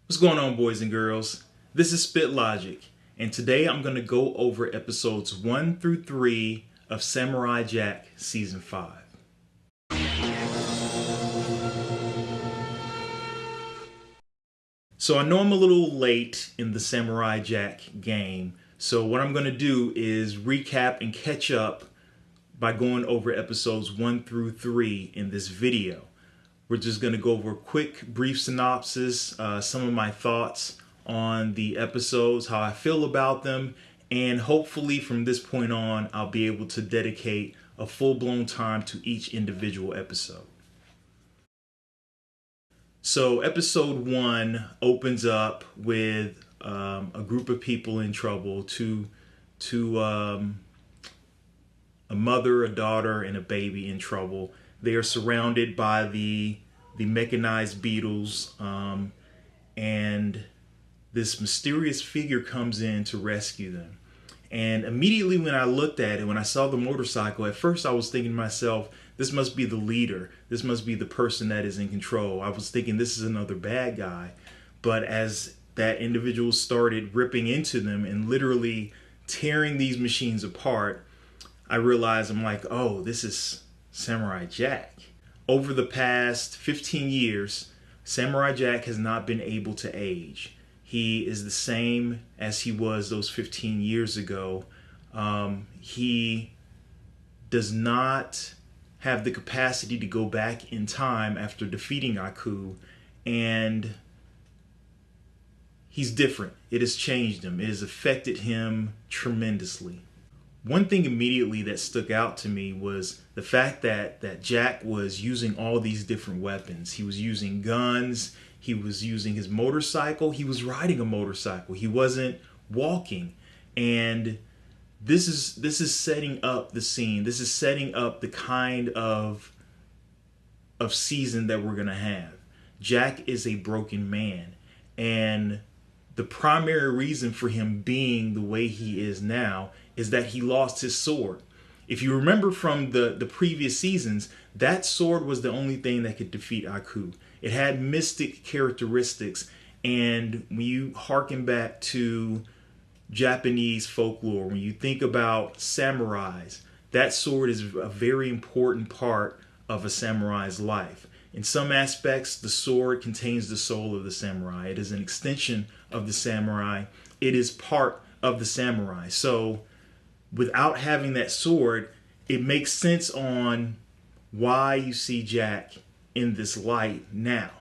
What's going on, boys and girls? This is Spit Logic, and today I'm going to go over episodes 1 through 3 of Samurai Jack Season 5. So I know I'm a little late in the Samurai Jack game, so what I'm going to do is recap and catch up by going over episodes 1 through 3 in this video. We're just going to go over a quick, brief synopsis, some of my thoughts on the episodes, how I feel about them, and hopefully from this point on, I'll be able to dedicate a full-blown time to each individual episode. So episode 1 opens up with a group of people in trouble, a mother, a daughter, and a baby in trouble. They are surrounded by the mechanized beetles, and this mysterious figure comes in to rescue them. And immediately when I looked at it, when I saw the motorcycle, at first I was thinking to myself, this must be the leader. This must be the person that is in control. I was thinking this is another bad guy. But as that individual started ripping into them and literally tearing these machines apart, I realized, I'm like, oh, this is Samurai Jack. Over the past 15 years, Samurai Jack has not been able to age. He is the same as he was those 15 years ago. He does not have the capacity to go back in time after defeating Aku, and he's different. It has changed him. It has affected him tremendously. One thing immediately that stuck out to me was the fact that Jack was using all these different weapons. He was using guns, he was using his motorcycle, he was riding a motorcycle, he wasn't walking. And this is setting up the scene. This is setting up the kind of season that we're gonna have. Jack is a broken man, and the primary reason for him being the way he is now is that he lost his sword. If you remember from the previous seasons, that sword was the only thing that could defeat Aku. It had mystic characteristics, and when you harken back to Japanese folklore, when you think about samurais, that sword is a very important part of a samurai's life. In some aspects, the sword contains the soul of the samurai. It is an extension of the samurai. It is part of the samurai. So without having that sword, it makes sense on why you see Jack in this light now.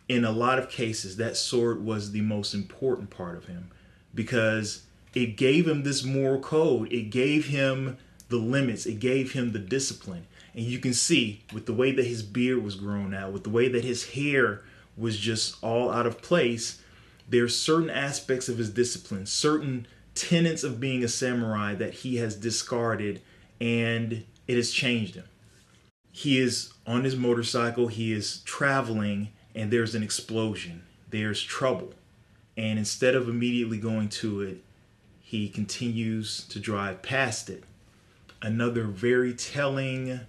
In a lot of cases, that sword was the most important part of him because it gave him this moral code. It gave him the limits. It gave him the discipline. And you can see with the way that his beard was grown out, with the way that his hair was just all out of place, there's certain aspects of his discipline, certain tenets of being a samurai that he has discarded, and it has changed him. He is on his motorcycle, he is traveling, and there's an explosion. There's trouble. And instead of immediately going to it, he continues to drive past it. Another very telling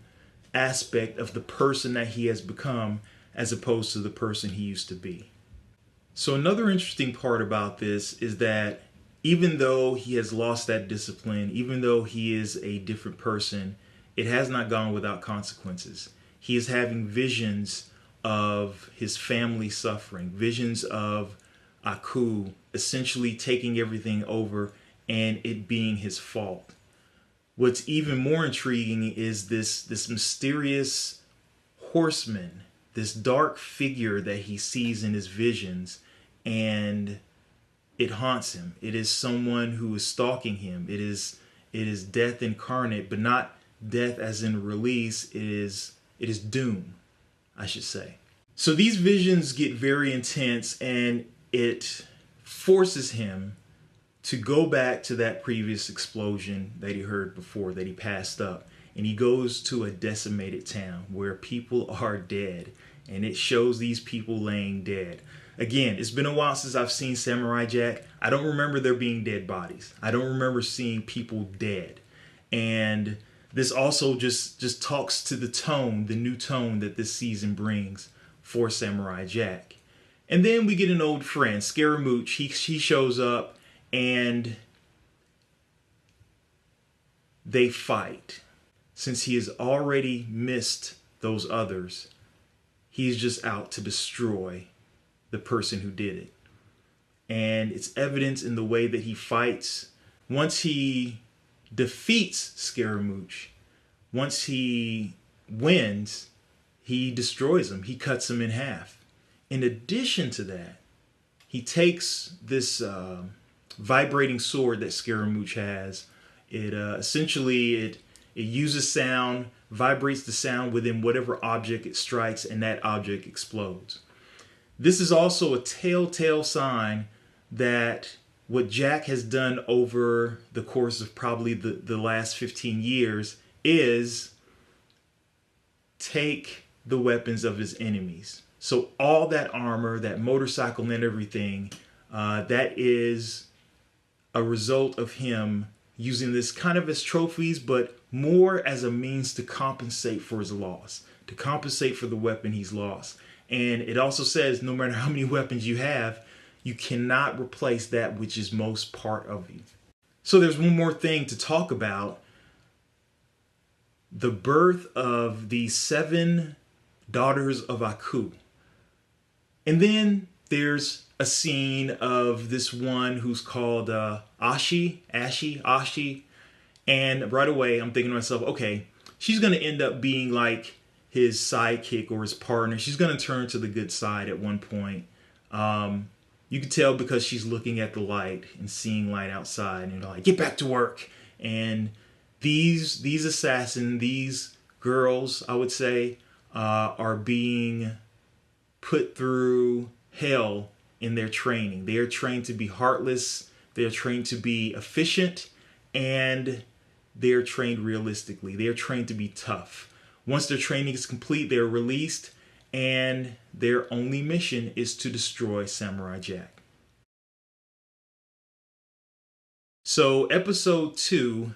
aspect of the person that he has become as opposed to the person he used to be. So another interesting part about this is that even though he has lost that discipline, even though he is a different person, it has not gone without consequences. He is having visions of his family suffering, visions of Aku essentially taking everything over and it being his fault. What's even more intriguing is this mysterious horseman, this dark figure that he sees in his visions, and it haunts him. It is someone who is stalking him. It is death incarnate, but not death as in release. It is doom, I should say. So these visions get very intense, and it forces him to go back to that previous explosion that he heard before, that he passed up. And he goes to a decimated town where people are dead, and it shows these people laying dead. Again, it's been a while since I've seen Samurai Jack. I don't remember there being dead bodies. I don't remember seeing people dead. And this also just talks to the tone, the new tone that this season brings for Samurai Jack. And then we get an old friend, Scaramouche. He shows up and they fight. Since he has already missed those others, he's just out to destroy the person who did it. And it's evidence in the way that he fights. Once he defeats Scaramouche, once he wins, he destroys him. He cuts him in half. In addition to that, he takes this vibrating sword that Scaramouche has. It essentially uses sound, vibrates the sound within whatever object it strikes, and that object explodes. This is also a telltale sign that what Jack has done over the course of probably the last 15 years is take the weapons of his enemies. So all that armor, that motorcycle and everything, that is a result of him using this kind of as trophies, but more as a means to compensate for his loss, to compensate for the weapon he's lost. And it also says no matter how many weapons you have, you cannot replace that which is most part of you. So there's one more thing to talk about. The birth of the 7 daughters of Aku. And then there's a scene of this one who's called Ashi. And right away I'm thinking to myself, okay, she's going to end up being like his sidekick or his partner. She's going to turn to the good side at one point. You can tell because she's looking at the light and seeing light outside and like, get back to work. And these assassins, these girls, I would say, are being put through hell in their training. They are trained to be heartless. They are trained to be efficient, and they are trained realistically. They are trained to be tough. Once their training is complete, they are released, and their only mission is to destroy Samurai Jack. So episode 2,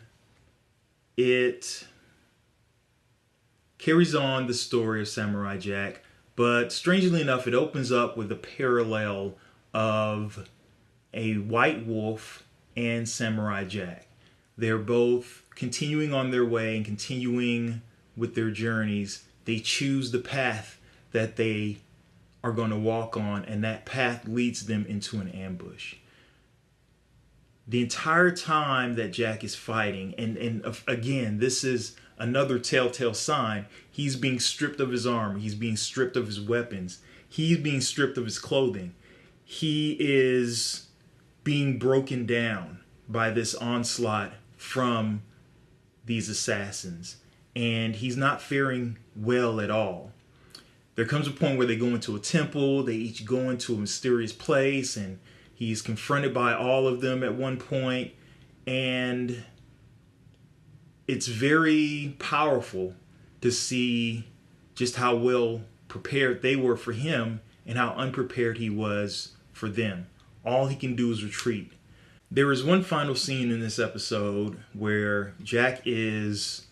it carries on the story of Samurai Jack, but strangely enough, it opens up with a parallel of a white wolf and Samurai Jack. They're both continuing on their way and continuing with their journeys. They choose the path that they are going to walk on, and that path leads them into an ambush. The entire time that Jack is fighting, and again, this is another telltale sign, he's being stripped of his armor, he's being stripped of his weapons, he's being stripped of his clothing. He is being broken down by this onslaught from these assassins, and he's not faring well at all. There comes a point where they go into a temple, they each go into a mysterious place, and he's confronted by all of them at one point, and it's very powerful to see just how well prepared they were for him and how unprepared he was for them. All he can do is retreat. There is one final scene in this episode where Jack is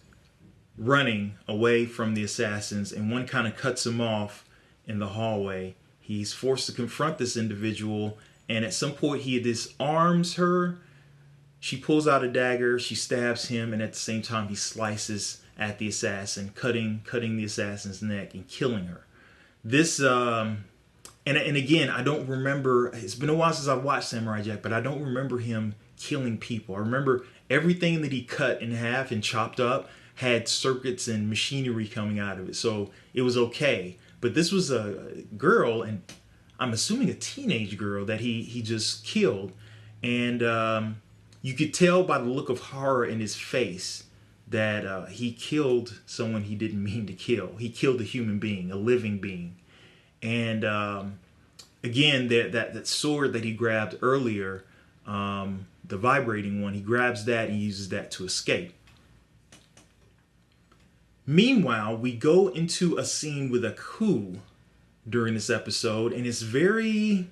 running away from the assassins, and one kind of cuts him off in the hallway. He's forced to confront this individual, and at some point he disarms her. She pulls out a dagger, she stabs him, and at the same time he slices at the assassin, cutting the assassin's neck and killing her. This and again, I don't remember, it's been a while since I've watched Samurai Jack, but I don't remember him killing people. I remember everything that he cut in half and chopped up had circuits and machinery coming out of it, so it was okay. But this was a girl, and I'm assuming a teenage girl, that he just killed. And you could tell by the look of horror in his face that he killed someone he didn't mean to kill. He killed a human being, a living being. And again, that sword that he grabbed earlier, the vibrating one, he grabs that and uses that to escape. Meanwhile, we go into a scene with Aku during this episode, and it's very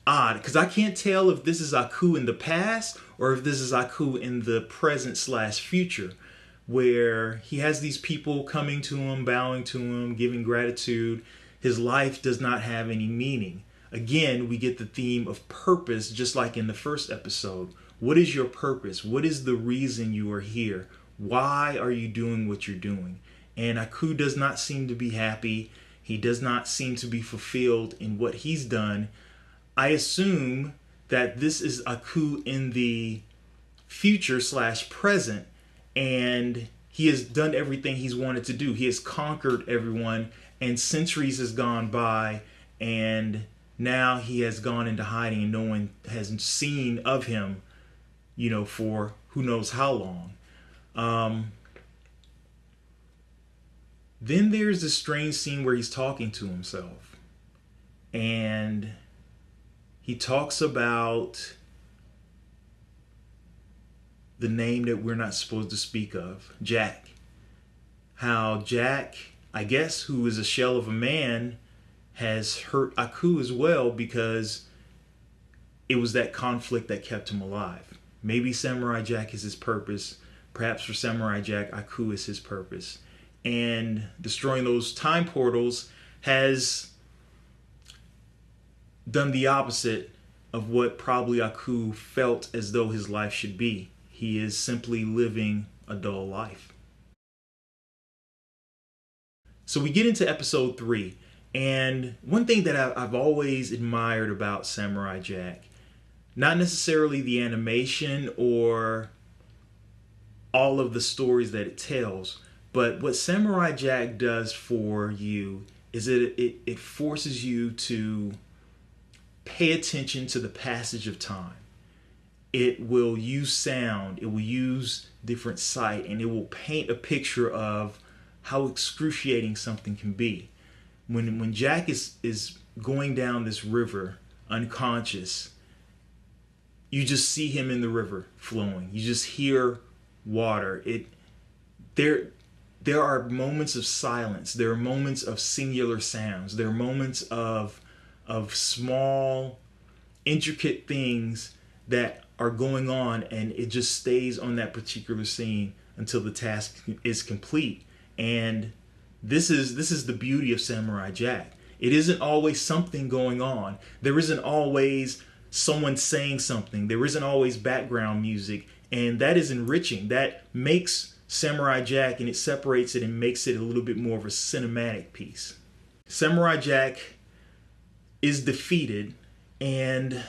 odd because I can't tell if this is Aku in the past or if this is Aku in the present / future, where he has these people coming to him, bowing to him, giving gratitude. His life does not have any meaning. Again, we get the theme of purpose, just like in the first episode. What is your purpose? What is the reason you are here? Why are you doing what you're doing? And Aku does not seem to be happy. He does not seem to be fulfilled in what he's done. I assume that this is Aku in the future / present, and he has done everything he's wanted to do. He has conquered everyone, and centuries has gone by, and now he has gone into hiding, and no one has seen of him, for who knows how long. Then there's this strange scene where he's talking to himself, and he talks about the name that we're not supposed to speak of, Jack. How Jack, I guess, who is a shell of a man, has hurt Aku as well, because it was that conflict that kept him alive. Maybe Samurai Jack is his purpose. Perhaps for Samurai Jack, Aku is his purpose. And destroying those time portals has done the opposite of what probably Aku felt as though his life should be. He is simply living a dull life. So we get into episode 3. And one thing that I've always admired about Samurai Jack, not necessarily the animation or all of the stories that it tells, but what Samurai Jack does for you is that it forces you to pay attention to the passage of time. It will use sound, it will use different sight, and it will paint a picture of how excruciating something can be. When Jack is going down this river unconscious, you just see him in the river flowing. You just hear water. There are moments of silence. There are moments of singular sounds. There are moments of small, intricate things that are going on, and it just stays on that particular scene until the task is complete. And this is the beauty of Samurai Jack. It isn't always something going on. There isn't always someone saying something. There isn't always background music, and that is enriching. That makes Samurai Jack, and it separates it and makes it a little bit more of a cinematic piece. Samurai Jack is defeated, and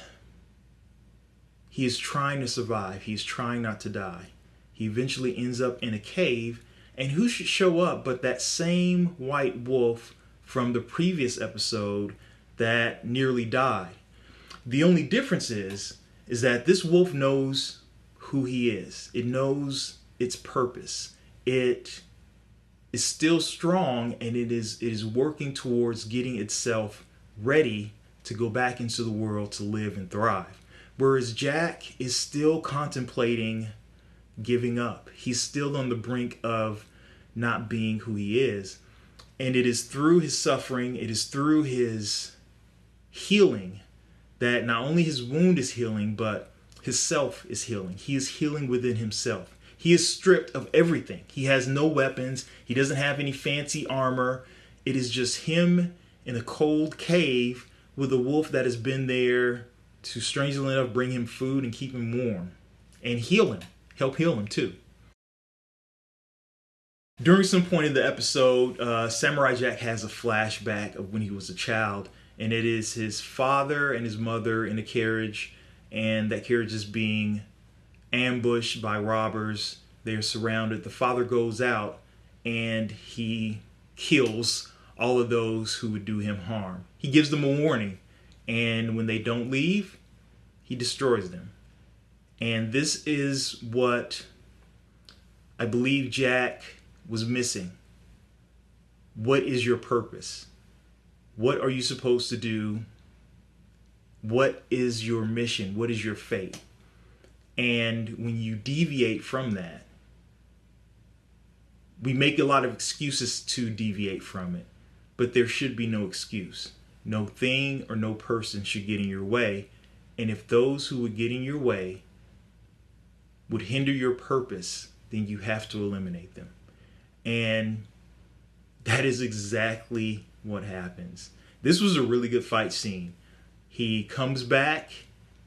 he is trying to survive. He's trying not to die. He eventually ends up in a cave, and who should show up but that same white wolf from the previous episode that nearly died. The only difference is that this wolf knows who he is. It knows its purpose. It is still strong, and it is working towards getting itself ready to go back into the world to live and thrive. Whereas Jack is still contemplating giving up. He's still on the brink of not being who he is. And it is through his suffering, it is through his healing, that not only his wound is healing, but his self is healing. He is healing within himself. He is stripped of everything. He has no weapons. He doesn't have any fancy armor. It is just him in a cold cave with a wolf that has been there to, strangely enough, bring him food and keep him warm and heal him, help heal him too. During some point in the episode, Samurai Jack has a flashback of when he was a child, and it is his father and his mother in a carriage, and that carriage is being ambushed by robbers. They're surrounded. The father goes out and he kills all of those who would do him harm. He gives them a warning, and when they don't leave, he destroys them. And this is what I believe Jack was missing. What is your purpose? What are you supposed to do? What is your mission? What is your fate? And when you deviate from that, we make a lot of excuses to deviate from it, but there should be no excuse. No thing or no person should get in your way. And if those who would get in your way would hinder your purpose, then you have to eliminate them. And that is exactly what happens. This was a really good fight scene. He comes back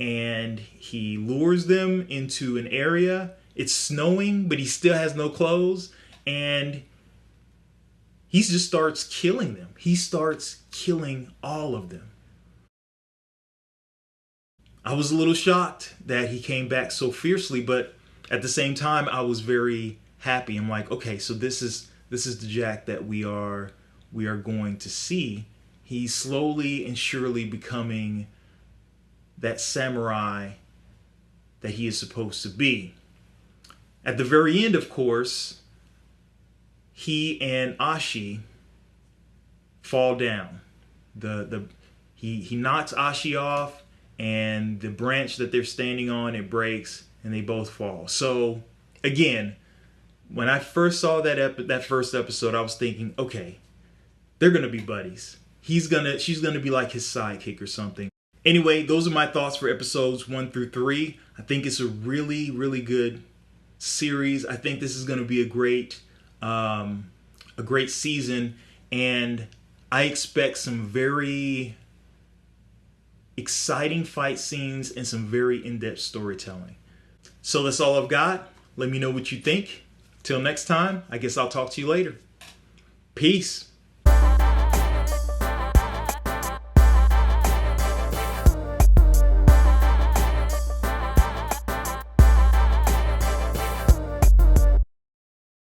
and he lures them into an area. It's snowing, but he still has no clothes. And he just starts killing them. He starts killing all of them. I was a little shocked that he came back so fiercely, but at the same time, I was very happy. I'm like, okay, so this is the Jack that we are going to see. He's slowly and surely becoming that samurai that he is supposed to be. At the very end, of course, he and Ashi fall down. He knocks Ashi off, and the branch that they're standing on, it breaks, and they both fall. So again, when I first saw that first episode, I was thinking, okay, they're gonna be buddies. She's gonna be like his sidekick or something. Anyway, those are my thoughts for episodes 1 through 3. I think it's a really, really good series. I think this is gonna be a great season, and I expect some very exciting fight scenes and some very in-depth storytelling. So that's all I've got. Let me know what you think. Till next time, I guess I'll talk to you later. Peace.